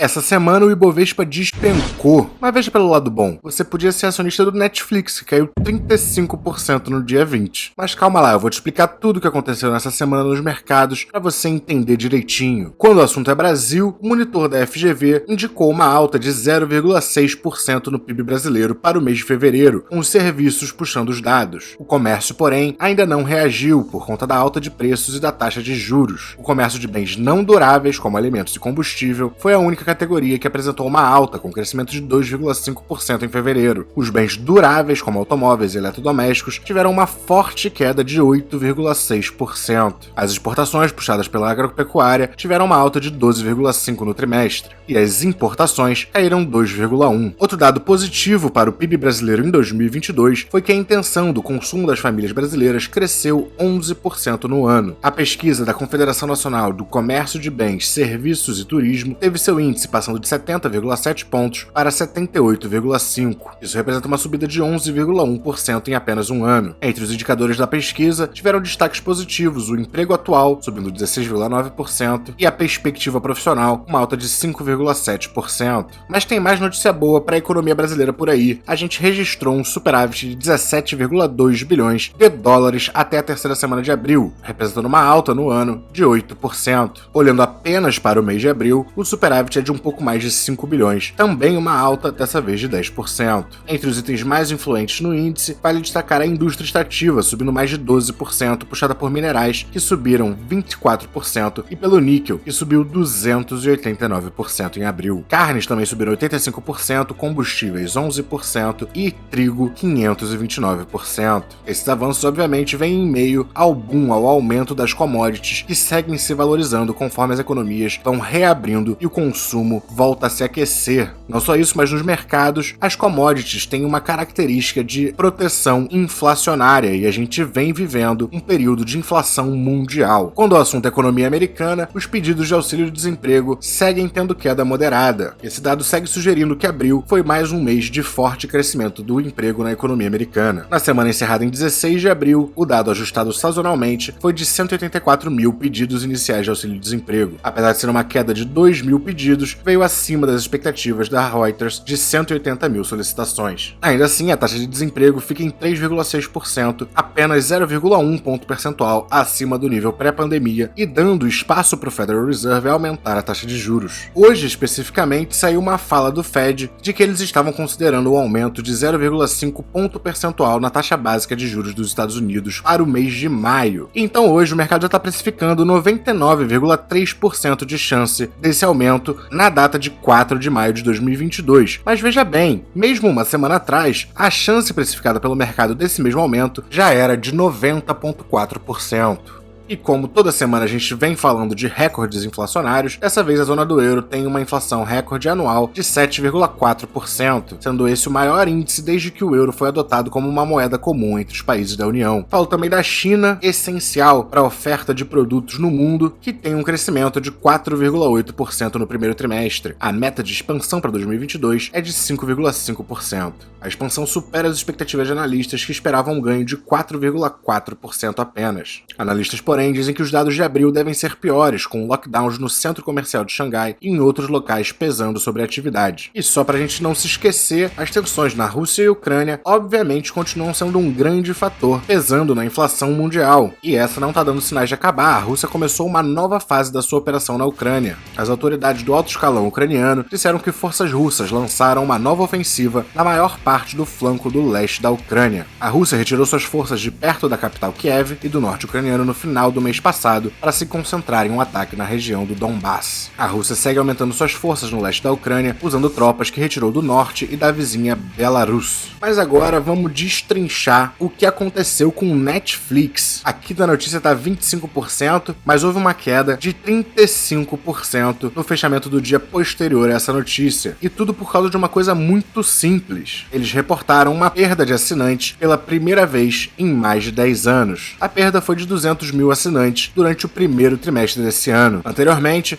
Essa semana o Ibovespa despencou, mas veja pelo lado bom, você podia ser acionista do Netflix, que caiu 35% no dia 20. Mas calma lá, eu vou te explicar tudo o que aconteceu nessa semana nos mercados para você entender direitinho. Quando o assunto é Brasil, o monitor da FGV indicou uma alta de 0,6% no PIB brasileiro para o mês de fevereiro, com os serviços puxando os dados. O comércio, porém, ainda não reagiu por conta da alta de preços e da taxa de juros. O comércio de bens não duráveis, como alimentos e combustível, foi a única categoria que apresentou uma alta, com crescimento de 2,5% em fevereiro. Os bens duráveis, como automóveis e eletrodomésticos, tiveram uma forte queda de 8,6%. As exportações, puxadas pela agropecuária, tiveram uma alta de 12,5% no trimestre, e as importações caíram 2,1%. Outro dado positivo para o PIB brasileiro em 2022 foi que a intenção do consumo das famílias brasileiras cresceu 11% no ano. A pesquisa da Confederação Nacional do Comércio de Bens, Serviços e Turismo teve seu índice passando de 70,7 pontos para 78,5. Isso representa uma subida de 11,1% em apenas um ano. Entre os indicadores da pesquisa, tiveram destaques positivos o emprego atual, subindo 16,9%, e a perspectiva profissional, uma alta de 5,7%. Mas tem mais notícia boa para a economia brasileira por aí. A gente registrou um superávit de 17,2 bilhões de dólares até a terceira semana de abril, representando uma alta no ano de 8%. Olhando apenas para o mês de abril, o superávit é de um pouco mais de 5 bilhões, também uma alta, dessa vez de 10%. Entre os itens mais influentes no índice, vale destacar a indústria extrativa, subindo mais de 12%, puxada por minerais, que subiram 24%, e pelo níquel, que subiu 289% em abril. Carnes também subiram 85%, combustíveis 11% e trigo 529%. Esses avanços, obviamente, vêm em meio ao boom, ao aumento das commodities, que seguem se valorizando conforme as economias vão reabrindo e o consumo volta a se aquecer. Não só isso, mas nos mercados, as commodities têm uma característica de proteção inflacionária e a gente vem vivendo um período de inflação mundial. Quando o assunto é economia americana, os pedidos de auxílio-desemprego seguem tendo queda moderada. Esse dado segue sugerindo que abril foi mais um mês de forte crescimento do emprego na economia americana. Na semana encerrada em 16 de abril, o dado ajustado sazonalmente foi de 184 mil pedidos iniciais de auxílio-desemprego. Apesar de ser uma queda de 2 mil pedidos, veio acima das expectativas da Reuters de 180 mil solicitações. Ainda assim, a taxa de desemprego fica em 3,6%, apenas 0,1 ponto percentual acima do nível pré-pandemia e dando espaço para o Federal Reserve aumentar a taxa de juros. Hoje, especificamente, saiu uma fala do Fed de que eles estavam considerando um aumento de 0,5 ponto percentual na taxa básica de juros dos Estados Unidos para o mês de maio. Então hoje o mercado já está precificando 99,3% de chance desse aumento na data de 4 de maio de 2022. Mas veja bem, mesmo uma semana atrás, a chance precificada pelo mercado desse mesmo aumento já era de 90,4%. E como toda semana a gente vem falando de recordes inflacionários, dessa vez a zona do euro tem uma inflação recorde anual de 7,4%, sendo esse o maior índice desde que o euro foi adotado como uma moeda comum entre os países da União. Falo também da China, essencial para a oferta de produtos no mundo, que tem um crescimento de 4,8% no primeiro trimestre. A meta de expansão para 2022 é de 5,5%. A expansão supera as expectativas de analistas que esperavam um ganho de 4,4% apenas. Analistas, porém, dizem que os dados de abril devem ser piores, com lockdowns no centro comercial de Xangai e em outros locais pesando sobre a atividade. E só pra gente não se esquecer, as tensões na Rússia e Ucrânia obviamente continuam sendo um grande fator, pesando na inflação mundial. E essa não tá dando sinais de acabar. A Rússia começou uma nova fase da sua operação na Ucrânia. As autoridades do alto escalão ucraniano disseram que forças russas lançaram uma nova ofensiva na maior parte do flanco do leste da Ucrânia. A Rússia retirou suas forças de perto da capital Kiev e do norte ucraniano no final do mês passado para se concentrar em um ataque na região do Donbass. A Rússia segue aumentando suas forças no leste da Ucrânia, usando tropas que retirou do norte e da vizinha Belarus. Mas agora vamos destrinchar o que aconteceu com o Netflix. Aqui da notícia tá 25%, mas houve uma queda de 35% no fechamento do dia posterior a essa notícia. E tudo por causa de uma coisa muito simples. Eles reportaram uma perda de assinantes pela primeira vez em mais de 10 anos. A perda foi de 200 mil assinantes durante o primeiro trimestre desse ano. Anteriormente,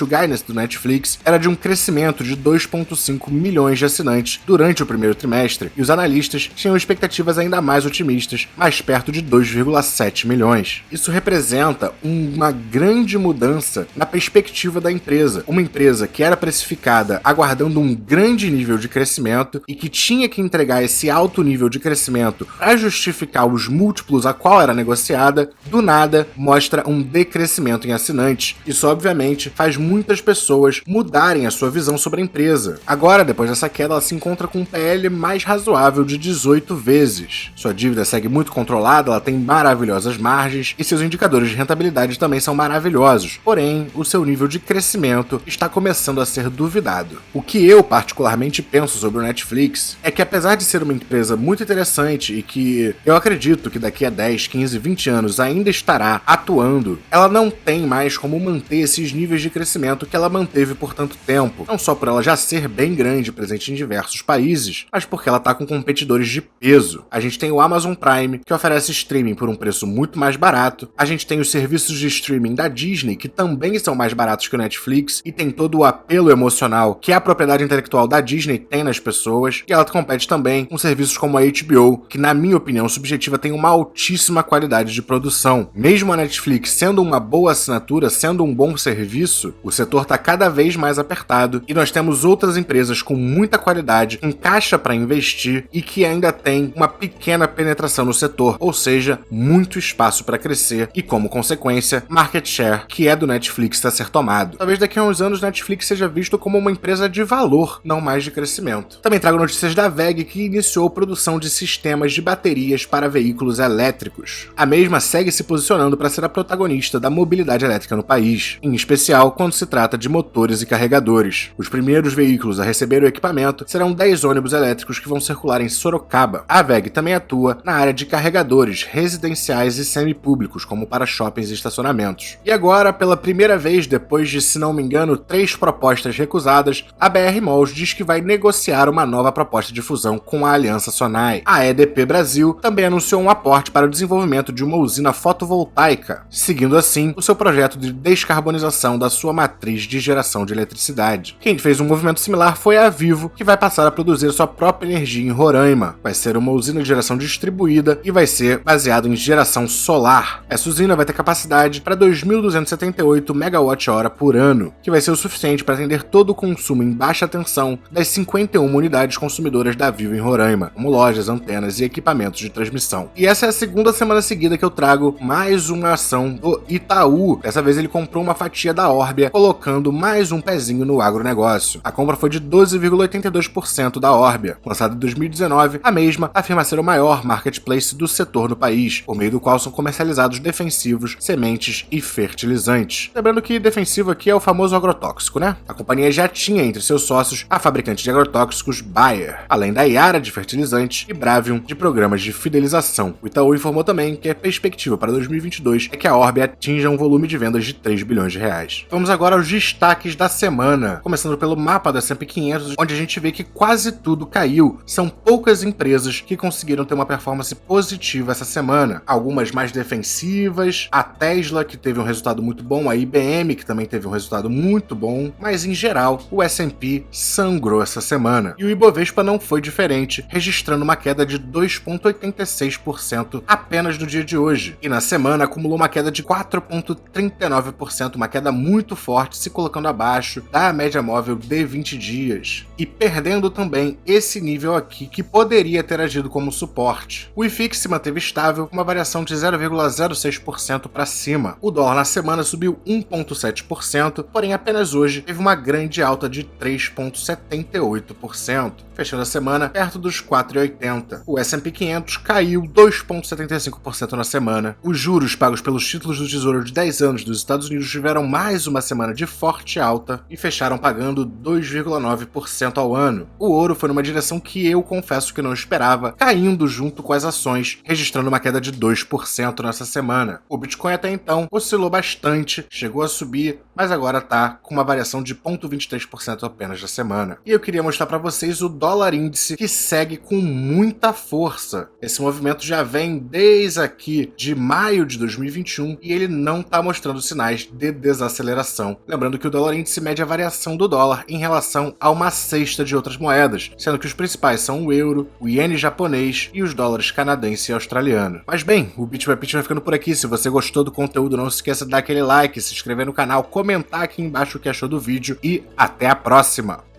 o guidance do Netflix era de um crescimento de 2,5 milhões de assinantes durante o primeiro trimestre, e os analistas tinham expectativas ainda mais otimistas, mais perto de 2,7 milhões. Isso representa uma grande mudança na perspectiva da empresa. Uma empresa que era precificada aguardando um grande nível de crescimento e que tinha que entregar esse alto nível de crescimento para justificar os múltiplos a qual era negociada, do nada mostra um decrescimento em assinantes. Isso obviamente faz muitas pessoas mudarem a sua visão sobre a empresa. Agora, depois dessa queda, ela se encontra com um PL mais razoável de 18 vezes. Sua dívida segue muito controlada, ela tem maravilhosas margens e seus indicadores de rentabilidade também são maravilhosos. Porém, o seu nível de crescimento está começando a ser duvidado. O que eu particularmente penso sobre o Netflix é que, apesar de ser uma empresa muito interessante e que eu acredito que daqui a 10, 15, 20 anos ainda estará atuando, ela não tem mais como manter esses níveis de crescimento que ela manteve por tanto tempo. Não só por ela já ser bem grande, presente em diversos países, mas porque ela está com competidores de peso. A gente tem o Amazon Prime, que oferece streaming por um preço muito mais barato. A gente tem os serviços de streaming da Disney, que também são mais baratos que o Netflix, e tem todo o apelo emocional que a propriedade intelectual da Disney tem nas pessoas. E ela compete também com serviços como a HBO, que, na minha opinião subjetiva, tem uma altíssima qualidade de produção. Mesmo a Netflix sendo uma boa assinatura, sendo um bom serviço, o setor está cada vez mais apertado e nós temos outras empresas com muita qualidade, com caixa para investir e que ainda tem uma pequena penetração no setor, ou seja, muito espaço para crescer e, como consequência, market share, que é do Netflix, está a ser tomado. Talvez daqui a uns anos Netflix seja visto como uma empresa de valor, não mais de crescimento. Também trago notícias da WEG, que iniciou produção de sistemas de baterias para veículos elétricos. A mesma segue se posicionando para ser a protagonista da mobilidade elétrica no país, em especial quando se trata de motores e carregadores. Os primeiros veículos a receber o equipamento serão 10 ônibus elétricos que vão circular em Sorocaba. A WEG também atua na área de carregadores residenciais e semipúblicos, como para shoppings e estacionamentos. E agora, pela primeira vez, depois de, se não me engano, 3 propostas recusadas, a BR Malls diz que vai negociar uma nova proposta de fusão com a Aliança Sonai. A EDP Brasil também anunciou um aporte para o desenvolvimento de uma usina fotovoltaica, seguindo assim o seu projeto de descarbonização da sua matriz de geração de eletricidade. Quem fez um movimento similar foi a Vivo, que vai passar a produzir sua própria energia em Roraima. Vai ser uma usina de geração distribuída e vai ser baseado em geração solar. Essa usina vai ter capacidade para 2.278 MWh por ano, que vai ser o suficiente para atender todo o consumo em baixa tensão das 51 unidades consumidoras da Vivo em Roraima, como lojas, antenas e equipamentos de transmissão. E essa é a segunda semana seguida que eu trago mais uma ação do Itaú. Dessa vez ele comprou uma fatia da Orbia, colocando mais um pezinho no agronegócio. A compra foi de 12,82% da Orbia. Lançada em 2019, a mesma afirma ser o maior marketplace do setor no país, por meio do qual são comercializados defensivos, sementes e fertilizantes. Lembrando que defensivo aqui é o famoso agrotóxico, né? A companhia já tinha entre seus sócios a fabricante de agrotóxicos Bayer, além da Yara de fertilizantes e Bravium de programas de fidelização. O Itaú informou também que a perspectiva para 2022 é que a Orbia atinja um volume de vendas de 3 bilhões de reais. Vamos agora aos destaques da semana, começando pelo mapa da S&P 500, onde a gente vê que quase tudo caiu. São poucas empresas que conseguiram ter uma performance positiva essa semana. Algumas mais defensivas, a Tesla, que teve um resultado muito bom, a IBM, que também teve um resultado muito bom, mas em geral o S&P sangrou essa semana. E o Ibovespa não foi diferente, registrando uma queda de 2,86% apenas no dia de hoje. E na semana acumulou uma queda de 4,39%, uma queda muito forte, se colocando abaixo da média móvel de 20 dias. E perdendo também esse nível aqui, que poderia ter agido como suporte. O IFIX se manteve estável, com uma variação de 0,06% para cima. O dólar na semana subiu 1,7%, porém apenas hoje teve uma grande alta de 3,78%, fechando a semana perto dos 4,80. O S&P 500 caiu 2,75% na semana. Os juros pagos pelos títulos do Tesouro de 10 anos dos Estados Unidos tiveram mais uma semana de forte alta e fecharam pagando 2,9% ao ano. O ouro foi numa direção que eu confesso que não esperava, caindo junto com as ações, registrando uma queda de 2% nessa semana. O Bitcoin até então oscilou bastante, chegou a subir, mas agora tá com uma variação de 0,23% apenas na semana. E eu queria mostrar para vocês o dólar índice, que segue com muita força. Esse movimento já vem desde aqui de maio maio de 2021 e ele não está mostrando sinais de desaceleração. Lembrando que o dólar índice mede a variação do dólar em relação a uma cesta de outras moedas, sendo que os principais são o euro, o iene japonês e os dólares canadense e australiano. Mas bem, o Bit by Bit vai ficando por aqui. Se você gostou do conteúdo, não se esqueça de dar aquele like, se inscrever no canal, comentar aqui embaixo o que achou do vídeo e até a próxima!